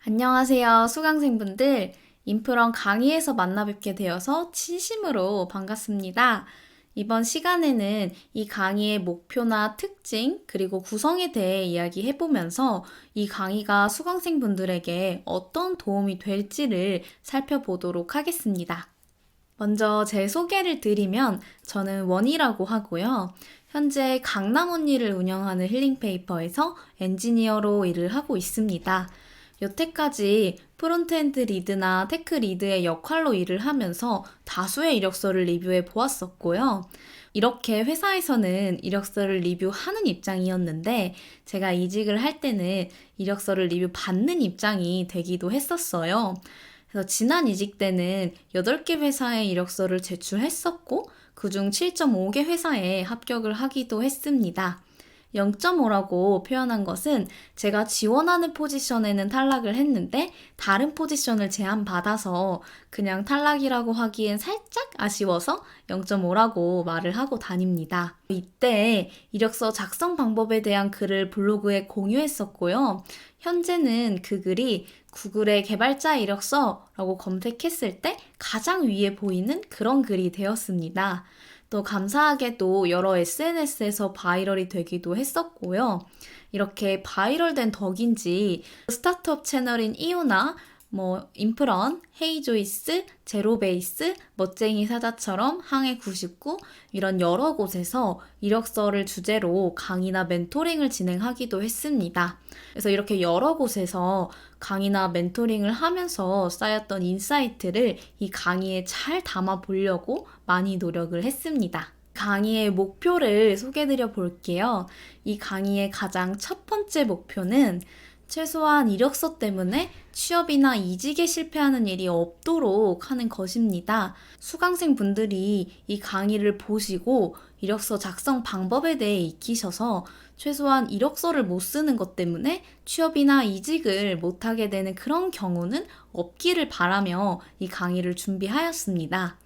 안녕하세요, 수강생분들. 인프런 강의에서 만나 뵙게 되어서 진심으로 반갑습니다. 이번 시간에는 이 강의의 목표나 특징, 그리고 구성에 대해 이야기해보면서 이 강의가 수강생분들에게 어떤 도움이 될지를 살펴보도록 하겠습니다. 먼저 제 소개를 드리면 저는 원이라고 하고요. 현재 강남 언니를 운영하는 힐링페이퍼에서 엔지니어로 일을 하고 있습니다. 여태까지 프론트엔드 리드나 테크 리드의 역할로 일을 하면서 다수의 이력서를 리뷰해 보았었고요. 이렇게 회사에서는 이력서를 리뷰하는 입장이었는데 제가 이직을 할 때는 이력서를 리뷰 받는 입장이 되기도 했었어요. 그래서 지난 이직 때는 8개 회사에 이력서를 제출했었고 그중 7.5개 회사에 합격을 하기도 했습니다. 0.5라고 표현한 것은 제가 지원하는 포지션에는 탈락을 했는데 다른 포지션을 제안받아서 그냥 탈락이라고 하기엔 살짝 아쉬워서 0.5라고 말을 하고 다닙니다. 이때 이력서 작성 방법에 대한 글을 블로그에 공유했었고요. 현재는 그 글이 구글의 개발자 이력서라고 검색했을 때 가장 위에 보이는 그런 글이 되었습니다. 또 감사하게도 여러 SNS에서 바이럴이 되기도 했었고요. 이렇게 바이럴된 덕인지 스타트업 채널인 이오나 인프런, 헤이조이스, 제로베이스, 멋쟁이 사자처럼 항해 99 이런 여러 곳에서 이력서를 주제로 강의나 멘토링을 진행하기도 했습니다. 그래서 이렇게 여러 곳에서 강의나 멘토링을 하면서 쌓였던 인사이트를 이 강의에 잘 담아 보려고 많이 노력을 했습니다. 강의의 목표를 소개드려 볼게요. 이 강의의 가장 첫 번째 목표는 최소한 이력서 때문에 취업이나 이직에 실패하는 일이 없도록 하는 것입니다. 수강생 분들이 이 강의를 보시고 이력서 작성 방법에 대해 익히셔서 최소한 이력서를 못 쓰는 것 때문에 취업이나 이직을 못하게 되는 그런 경우는 없기를 바라며 이 강의를 준비하였습니다.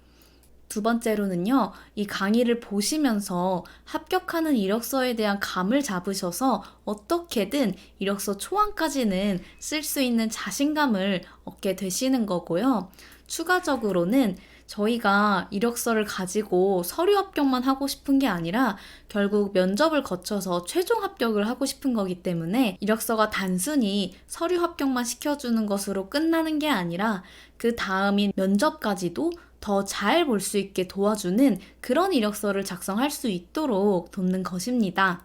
두 번째로는요, 이 강의를 보시면서 합격하는 이력서에 대한 감을 잡으셔서 어떻게든 이력서 초안까지는 쓸 수 있는 자신감을 얻게 되시는 거고요. 추가적으로는 저희가 이력서를 가지고 서류 합격만 하고 싶은 게 아니라 결국 면접을 거쳐서 최종 합격을 하고 싶은 거기 때문에 이력서가 단순히 서류 합격만 시켜주는 것으로 끝나는 게 아니라 그 다음인 면접까지도 더 잘 볼 수 있게 도와주는 그런 이력서를 작성할 수 있도록 돕는 것입니다.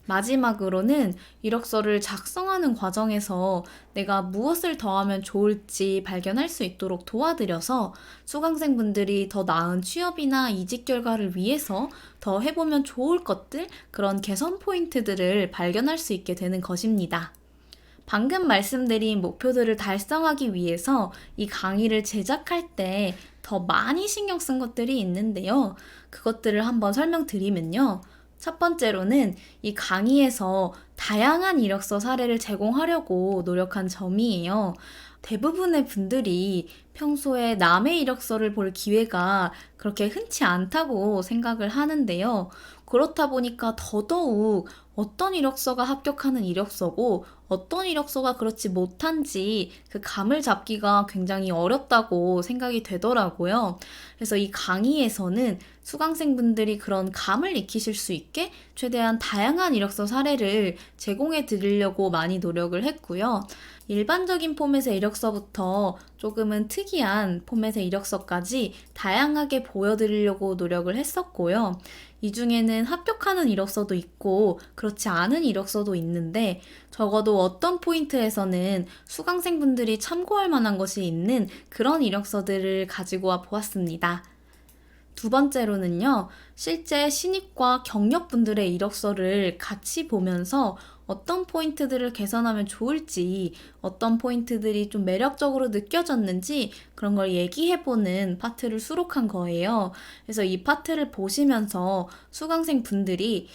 마지막으로는 이력서를 작성하는 과정에서 내가 무엇을 더하면 좋을지 발견할 수 있도록 도와드려서 수강생분들이 더 나은 취업이나 이직 결과를 위해서 더 해보면 좋을 것들, 그런 개선 포인트들을 발견할 수 있게 되는 것입니다. 방금 말씀드린 목표들을 달성하기 위해서 이 강의를 제작할 때 더 많이 신경 쓴 것들이 있는데요. 그것들을 한번 설명드리면요. 첫 번째로는 이 강의에서 다양한 이력서 사례를 제공하려고 노력한 점이에요. 대부분의 분들이 평소에 남의 이력서를 볼 기회가 그렇게 흔치 않다고 생각을 하는데요. 그렇다 보니까 더더욱 어떤 이력서가 합격하는 이력서고 어떤 이력서가 그렇지 못한지 그 감을 잡기가 굉장히 어렵다고 생각이 되더라고요. 그래서 이 강의에서는 수강생분들이 그런 감을 익히실 수 있게 최대한 다양한 이력서 사례를 제공해 드리려고 많이 노력을 했고요. 일반적인 포맷의 이력서부터 조금은 특이한 포맷의 이력서까지 다양하게 보여드리려고 노력을 했었고요. 이 중에는 합격하는 이력서도 있고 그렇지 않은 이력서도 있는데 적어도 어떤 포인트에서는 수강생분들이 참고할 만한 것이 있는 그런 이력서들을 가지고 와 보았습니다. 두 번째로는요, 실제 신입과 경력분들의 이력서를 같이 보면서 어떤 포인트들을 개선하면 좋을지, 어떤 포인트들이 좀 매력적으로 느껴졌는지 그런 걸 얘기해보는 파트를 수록한 거예요. 그래서 이 파트를 보시면서 수강생 분들이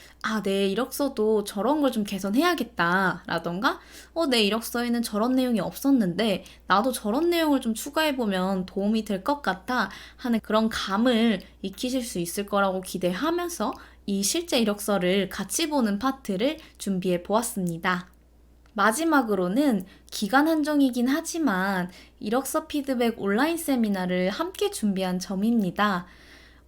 내 이력서도 저런 걸 좀 개선해야겠다 라던가 내 이력서에는 저런 내용이 없었는데 나도 저런 내용을 좀 추가해보면 도움이 될 것 같아 하는 그런 감을 익히실 수 있을 거라고 기대하면서 이 실제 이력서를 같이 보는 파트를 준비해 보았습니다. 마지막으로는 기간 한정이긴 하지만 이력서 피드백 온라인 세미나를 함께 준비한 점입니다.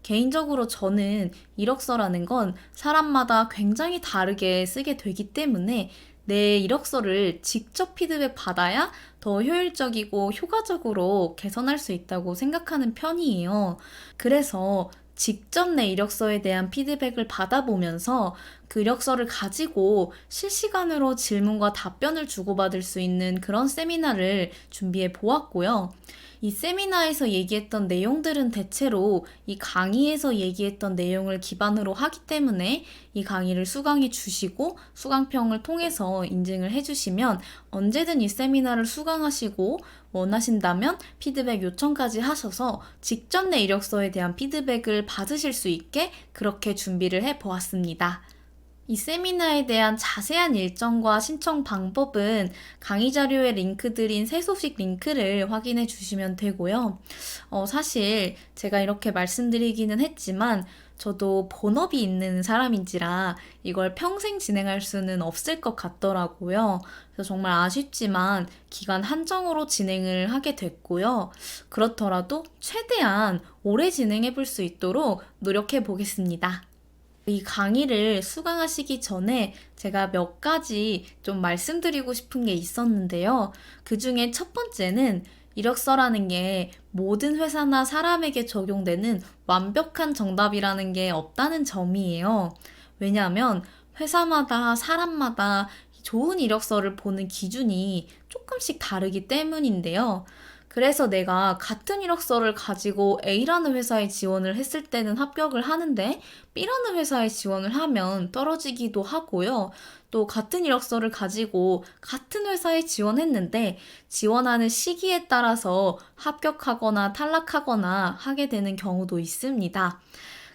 개인적으로 저는 이력서라는 건 사람마다 굉장히 다르게 쓰게 되기 때문에 내 이력서를 직접 피드백 받아야 더 효율적이고 효과적으로 개선할 수 있다고 생각하는 편이에요. 그래서 직접 내 이력서에 대한 피드백을 받아보면서 그 이력서를 가지고 실시간으로 질문과 답변을 주고받을 수 있는 그런 세미나를 준비해 보았고요. 이 세미나에서 얘기했던 내용들은 대체로 이 강의에서 얘기했던 내용을 기반으로 하기 때문에 이 강의를 수강해 주시고 수강평을 통해서 인증을 해주시면 언제든 이 세미나를 수강하시고 원하신다면 피드백 요청까지 하셔서 직접 내 이력서에 대한 피드백을 받으실 수 있게 그렇게 준비를 해 보았습니다. 이 세미나에 대한 자세한 일정과 신청 방법은 강의 자료에 링크 드린 새 소식 링크를 확인해 주시면 되고요. 사실 제가 이렇게 말씀드리기는 했지만 저도 본업이 있는 사람인지라 이걸 평생 진행할 수는 없을 것 같더라고요. 그래서 정말 아쉽지만 기간 한정으로 진행을 하게 됐고요. 그렇더라도 최대한 오래 진행해 볼 수 있도록 노력해 보겠습니다. 이 강의를 수강하시기 전에 제가 몇 가지 좀 말씀드리고 싶은 게 있었는데요. 그 중에 첫 번째는 이력서라는 게 모든 회사나 사람에게 적용되는 완벽한 정답이라는 게 없다는 점이에요. 왜냐하면 회사마다 사람마다 좋은 이력서를 보는 기준이 조금씩 다르기 때문인데요. 그래서 내가 같은 이력서를 가지고 A라는 회사에 지원을 했을 때는 합격을 하는데 B라는 회사에 지원을 하면 떨어지기도 하고요. 또 같은 이력서를 가지고 같은 회사에 지원했는데 지원하는 시기에 따라서 합격하거나 탈락하거나 하게 되는 경우도 있습니다.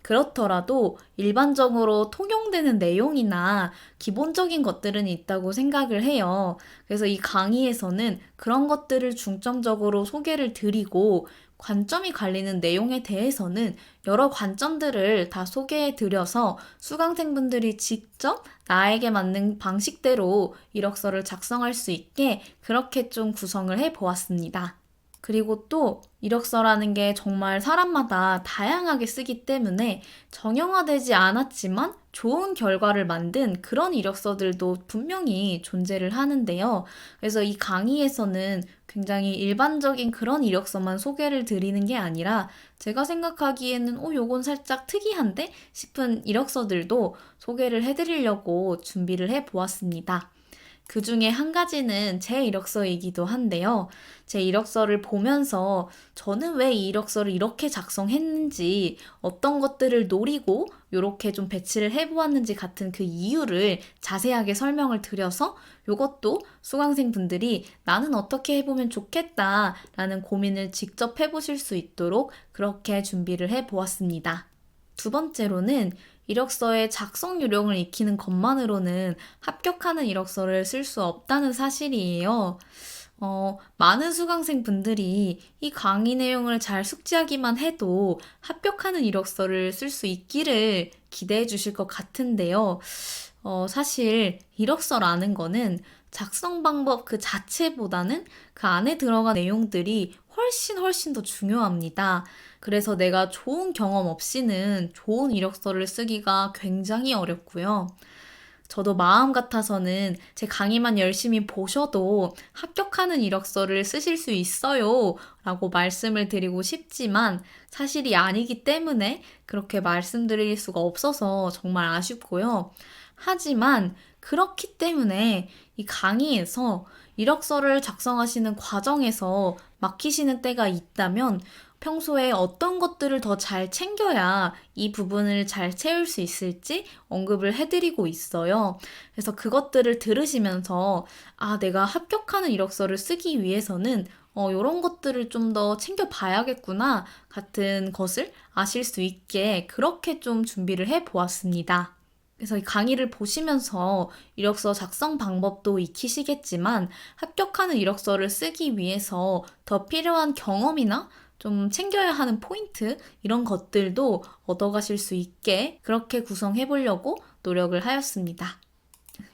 그렇더라도 일반적으로 통용되는 내용이나 기본적인 것들은 있다고 생각을 해요. 그래서 이 강의에서는 그런 것들을 중점적으로 소개를 드리고 관점이 갈리는 내용에 대해서는 여러 관점들을 다 소개해 드려서 수강생분들이 직접 나에게 맞는 방식대로 이력서를 작성할 수 있게 그렇게 좀 구성을 해 보았습니다. 그리고 또 이력서라는 게 정말 사람마다 다양하게 쓰기 때문에 정형화되지 않았지만 좋은 결과를 만든 그런 이력서들도 분명히 존재를 하는데요. 그래서 이 강의에서는 굉장히 일반적인 그런 이력서만 소개를 드리는 게 아니라 제가 생각하기에는 요건 살짝 특이한데 싶은 이력서들도 소개를 해드리려고 준비를 해보았습니다. 그 중에 한 가지는 제 이력서이기도 한데요. 제 이력서를 보면서 저는 왜 이 이력서를 이렇게 작성했는지, 어떤 것들을 노리고 이렇게 좀 배치를 해보았는지 같은 그 이유를 자세하게 설명을 드려서 이것도 수강생분들이 나는 어떻게 해보면 좋겠다라는 고민을 직접 해보실 수 있도록 그렇게 준비를 해보았습니다. 두 번째로는 이력서의 작성 요령을 익히는 것만으로는 합격하는 이력서를 쓸 수 없다는 사실이에요. 많은 수강생분들이 이 강의 내용을 잘 숙지하기만 해도 합격하는 이력서를 쓸 수 있기를 기대해 주실 것 같은데요. 사실 이력서라는 거는 작성 방법 그 자체보다는 그 안에 들어간 내용들이 훨씬 더 중요합니다. 그래서 내가 좋은 경험 없이는 좋은 이력서를 쓰기가 굉장히 어렵고요. 저도 마음 같아서는 제 강의만 열심히 보셔도 합격하는 이력서를 쓰실 수 있어요 라고 말씀을 드리고 싶지만 사실이 아니기 때문에 그렇게 말씀드릴 수가 없어서 정말 아쉽고요. 하지만 그렇기 때문에 이 강의에서 이력서를 작성하시는 과정에서 막히시는 때가 있다면 평소에 어떤 것들을 더 잘 챙겨야 이 부분을 잘 채울 수 있을지 언급을 해드리고 있어요. 그래서 그것들을 들으시면서 내가 합격하는 이력서를 쓰기 위해서는 이런 것들을 좀 더 챙겨봐야겠구나 같은 것을 아실 수 있게 그렇게 좀 준비를 해보았습니다. 그래서 이 강의를 보시면서 이력서 작성 방법도 익히시겠지만 합격하는 이력서를 쓰기 위해서 더 필요한 경험이나 좀 챙겨야 하는 포인트 이런 것들도 얻어가실 수 있게 그렇게 구성해 보려고 노력을 하였습니다.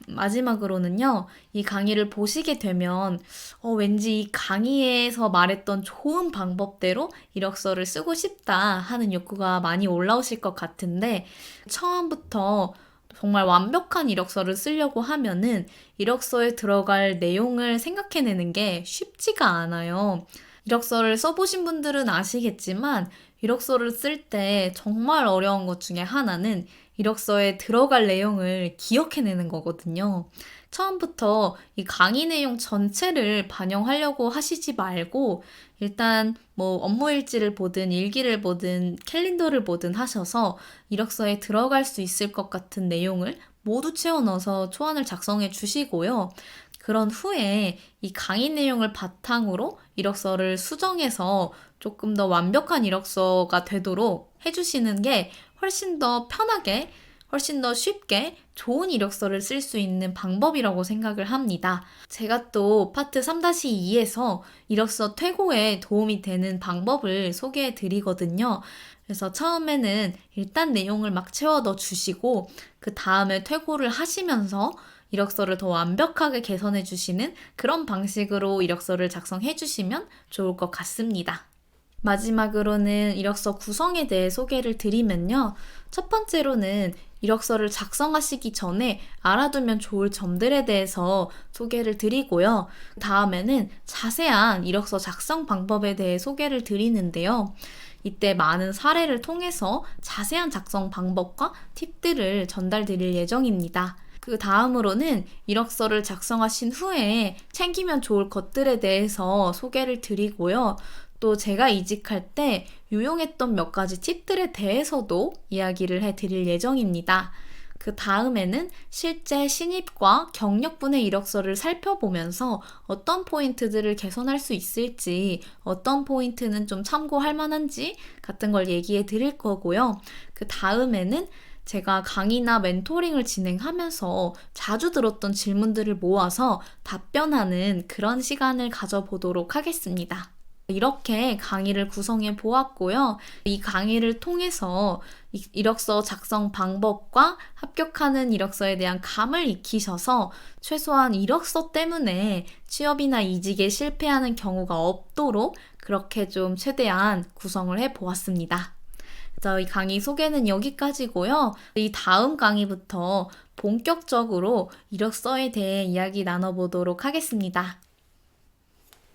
마지막으로는요, 이 강의를 보시게 되면 왠지 이 강의에서 말했던 좋은 방법대로 이력서를 쓰고 싶다 하는 욕구가 많이 올라오실 것 같은데, 처음부터 정말 완벽한 이력서를 쓰려고 하면은 이력서에 들어갈 내용을 생각해내는 게 쉽지가 않아요. 이력서를 써보신 분들은 아시겠지만, 이력서를 쓸 때 정말 어려운 것 중에 하나는 이력서에 들어갈 내용을 기억해내는 거거든요. 처음부터 이 강의 내용 전체를 반영하려고 하시지 말고 일단 뭐 업무 일지를 보든 일기를 보든 캘린더를 보든 하셔서 이력서에 들어갈 수 있을 것 같은 내용을 모두 채워 넣어서 초안을 작성해 주시고요. 그런 후에 이 강의 내용을 바탕으로 이력서를 수정해서 조금 더 완벽한 이력서가 되도록 해주시는 게 훨씬 더 편하게, 훨씬 더 쉽게 좋은 이력서를 쓸 수 있는 방법이라고 생각을 합니다. 제가 또 파트 3-2에서 이력서 퇴고에 도움이 되는 방법을 소개해 드리거든요. 그래서 처음에는 일단 내용을 막 채워 넣어 주시고 그 다음에 퇴고를 하시면서 이력서를 더 완벽하게 개선해 주시는 그런 방식으로 이력서를 작성해 주시면 좋을 것 같습니다. 마지막으로는 이력서 구성에 대해 소개를 드리면요. 첫 번째로는 이력서를 작성하시기 전에 알아두면 좋을 점들에 대해서 소개를 드리고요. 다음에는 자세한 이력서 작성 방법에 대해 소개를 드리는데요. 이때 많은 사례를 통해서 자세한 작성 방법과 팁들을 전달 드릴 예정입니다. 그 다음으로는 이력서를 작성하신 후에 챙기면 좋을 것들에 대해서 소개를 드리고요. 또 제가 이직할 때 유용했던 몇 가지 팁들에 대해서도 이야기를 해드릴 예정입니다. 그 다음에는 실제 신입과 경력분의 이력서를 살펴보면서 어떤 포인트들을 개선할 수 있을지, 어떤 포인트는 좀 참고할 만한지 같은 걸 얘기해 드릴 거고요. 그 다음에는 제가 강의나 멘토링을 진행하면서 자주 들었던 질문들을 모아서 답변하는 그런 시간을 가져보도록 하겠습니다. 이렇게 강의를 구성해 보았고요. 이 강의를 통해서 이력서 작성 방법과 합격하는 이력서에 대한 감을 익히셔서 최소한 이력서 때문에 취업이나 이직에 실패하는 경우가 없도록 그렇게 좀 최대한 구성을 해 보았습니다. 이 강의 소개는 여기까지고요. 이 다음 강의부터 본격적으로 이력서에 대해 이야기 나눠보도록 하겠습니다.